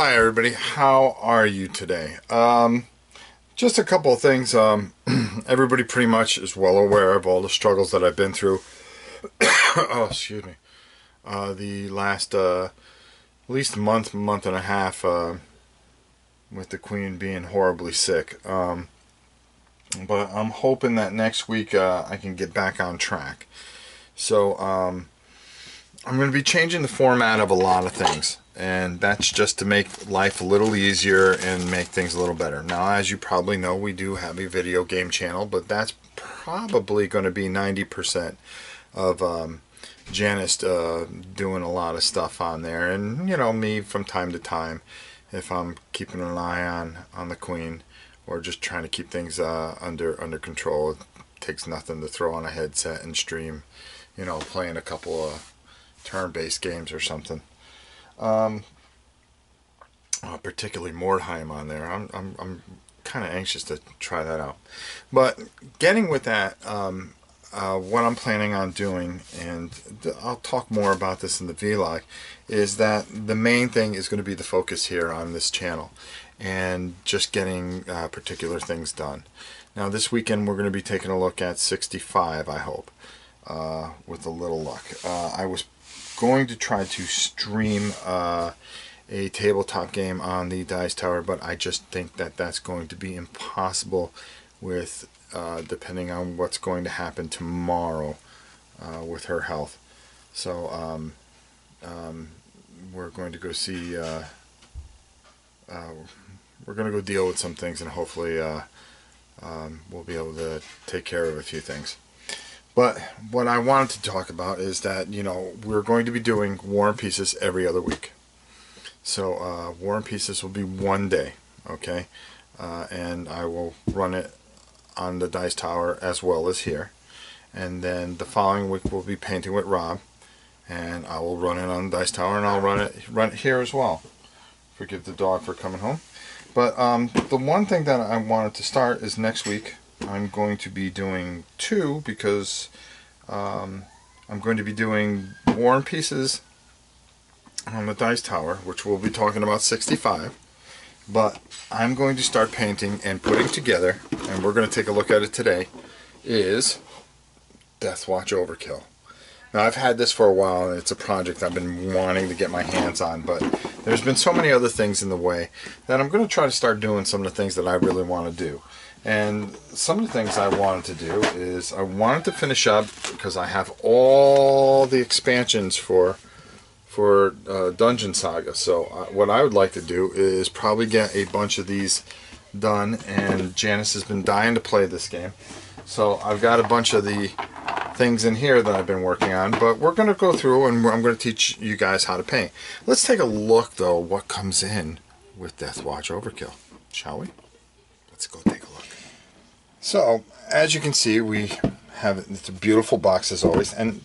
Hi everybody, how are you today? Just a couple of things. Everybody pretty much is well aware of all the struggles that I've been through. Oh, excuse me. The last at least month and a half with the Queen being horribly sick. But I'm hoping that next week I can get back on track. So I'm going to be changing the format of a lot of things. And that's just to make life a little easier and make things a little better. Now, as you probably know, we do have a video game channel, but that's probably going to be 90% of Janice doing a lot of stuff on there. And, you know, me from time to time, if I'm keeping an eye on the Queen or just trying to keep things under control. It takes nothing to throw on a headset and stream, you know, playing a couple of turn-based games or something. Particularly Mordheim on there. I'm kind of anxious to try that out. But getting with that, what I'm planning on doing, and I'll talk more about this in the vlog, is that the main thing is going to be the focus here on this channel and just getting particular things done. Now this weekend we're going to be taking a look at 65, I hope, with a little luck. I was going to try to stream a tabletop game on the Dice Tower, but I just think that that's going to be impossible with depending on what's going to happen tomorrow with her health. So we're going to go see we're going to go deal with some things, and hopefully we'll be able to take care of a few things. But what I wanted to talk about is that, you know, we're going to be doing War and Pieces every other week. So War and Pieces will be one day, okay? And I will run it on the Dice Tower as well as here. And then the following week we'll be painting with Rob, and I will run it on the Dice Tower, and I'll run it here as well. Forgive the dog for coming home. But the one thing that I wanted to start is next week I'm going to be doing two, because I'm going to be doing War and Pieces on the Dice Tower, which we'll be talking about 65, but I'm going to start painting and putting together, and we're going to take a look at it today, is Deathwatch Overkill. Now, I've had this for a while, and it's a project I've been wanting to get my hands on, but there's been so many other things in the way that I'm going to try to start doing some of the things that I really want to do. And some of the things I wanted to do is I wanted to finish up, because I have all the expansions for Dungeon Saga. So what I would like to do is probably get a bunch of these done, and Janice has been dying to play this game. So I've got a bunch of the things in here that I've been working on, but we're going to go through and I'm going to teach you guys how to paint. Let's take a look though what comes in with Deathwatch Overkill, shall we? Let's go take a look. So as you can see, we have it's a beautiful box as always, and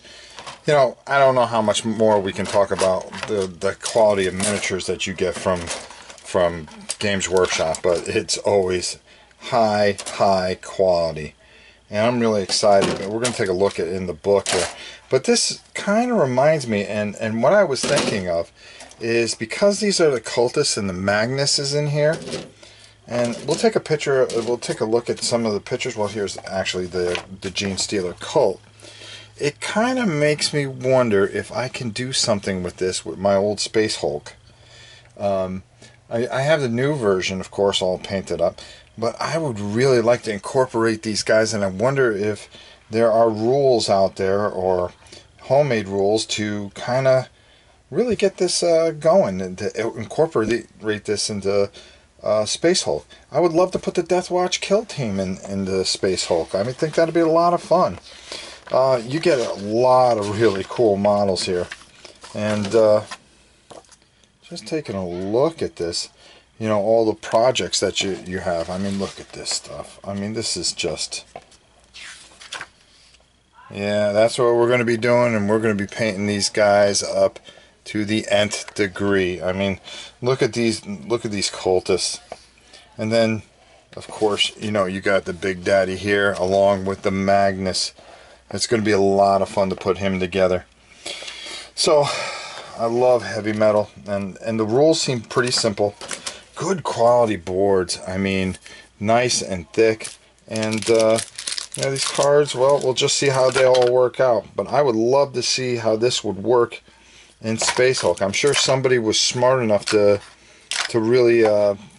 you know, I don't know how much more we can talk about the quality of miniatures that you get from Games Workshop, but it's always high quality. And I'm really excited. We're going to take a look at in the book here. But this kind of reminds me, and what I was thinking of is, because these are the cultists and the Magnus is in here, and we'll take a picture, we'll take a look at some of the pictures. Well, here's actually the Gene Stealer cult. It kind of makes me wonder if I can do something with this with my old Space Hulk. I have the new version, of course, all painted up, but I would really like to incorporate these guys, and I wonder if there are rules out there, or homemade rules, to kind of really get this going and to incorporate this into Space Hulk. I would love to put the Deathwatch kill team in the Space Hulk. I think that'd be a lot of fun. You get a lot of really cool models here, and just taking a look at this, you know, all the projects that you have. I mean, look at this stuff. I mean, this is just, yeah, that's what we're going to be doing, and we're going to be painting these guys up to the nth degree. I mean, look at these cultists, and then of course, you know, you got the Big Daddy here along with the Magnus. It's going to be a lot of fun to put him together. So I love heavy metal, and the rules seem pretty simple. Good quality boards. I mean, nice and thick, and these cards. Well, we'll just see how they all work out. But I would love to see how this would work in Space Hulk. I'm sure somebody was smart enough to really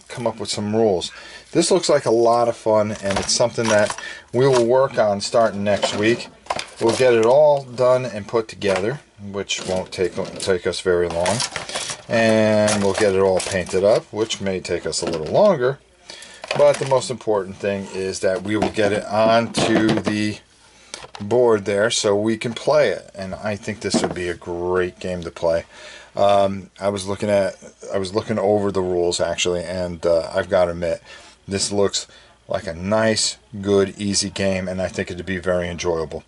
come up with some rules. This looks like a lot of fun, and it's something that we will work on starting next week. We'll get it all done and put together, which won't take us very long. And we'll get it all painted up, which may take us a little longer. But the most important thing is that we will get it onto the board there so we can play it. And I think this would be a great game to play. I was looking over the rules actually, and I've got to admit, this looks like a nice, good, easy game, and I think it'd be very enjoyable.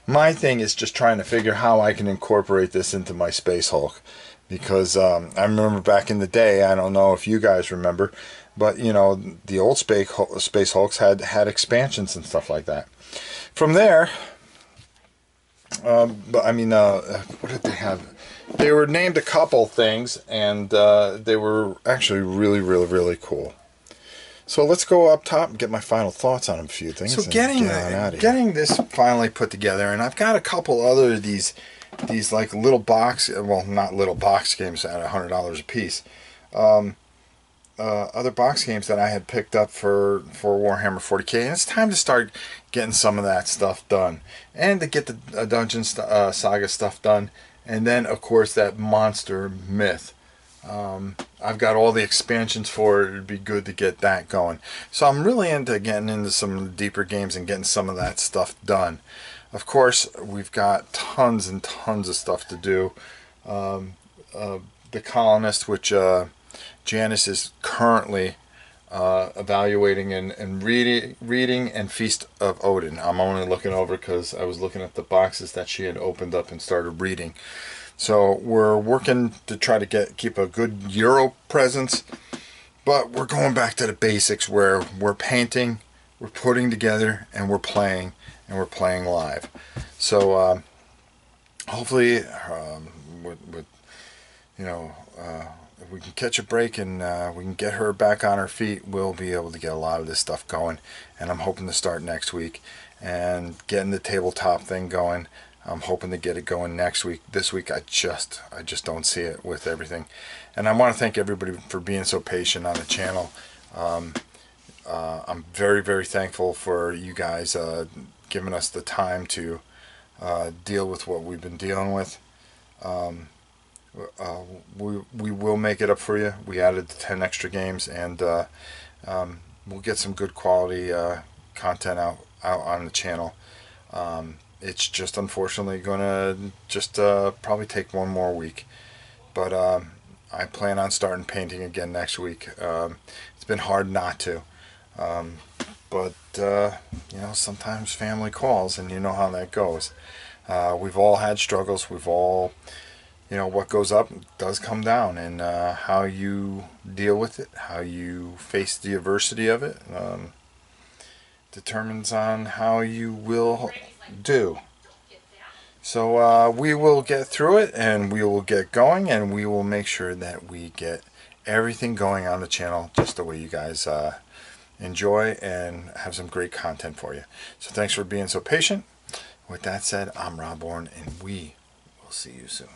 My thing is just trying to figure how I can incorporate this into my Space Hulk, because I remember back in the day, I don't know if you guys remember, but you know, the old Space Hulks had expansions and stuff like that. From there, but I mean, what did they have? They were named a couple things, and they were actually really cool. So let's go up top and get my final thoughts on a few things. So getting this finally put together, and I've got a couple other of these like little box, well, not little box games at $100 a piece. Other box games that I had picked up for Warhammer 40K, and it's time to start getting some of that stuff done, and to get the Dungeon Saga stuff done, and then of course that Monster Myth. I've got all the expansions for it. It'd be good to get that going. So I'm really into getting into some deeper games and getting some of that stuff done. Of course, we've got tons and tons of stuff to do. The Colonist, which Janice is currently evaluating and reading, and Feast of Odin. I'm only looking over because I was looking at the boxes that she had opened up and started reading. So we're working to try to keep a good Euro presence, but we're going back to the basics where we're painting, we're putting together, and we're playing live. So hopefully, if we can catch a break and we can get her back on her feet, we'll be able to get a lot of this stuff going. And I'm hoping to start next week and getting the tabletop thing going. I'm hoping to get it going next week. This week I just don't see it with everything. And I want to thank everybody for being so patient on the channel. I'm very thankful for you guys giving us the time to deal with what we've been dealing with. We will make it up for you. We added the 10 extra games, and we'll get some good quality content out on the channel. It's just unfortunately going to just probably take one more week. But I plan on starting painting again next week. It's been hard not to. But sometimes family calls, and you know how that goes. We've all had struggles. We've all, what goes up does come down. And how you deal with it, how you face the adversity of it, determines on how you will do. So we will get through it, and we will get going, and we will make sure that we get everything going on the channel just the way you guys enjoy, and have some great content for you. So thanks for being so patient. With that said, I'm Rob Bourne, and we will see you soon.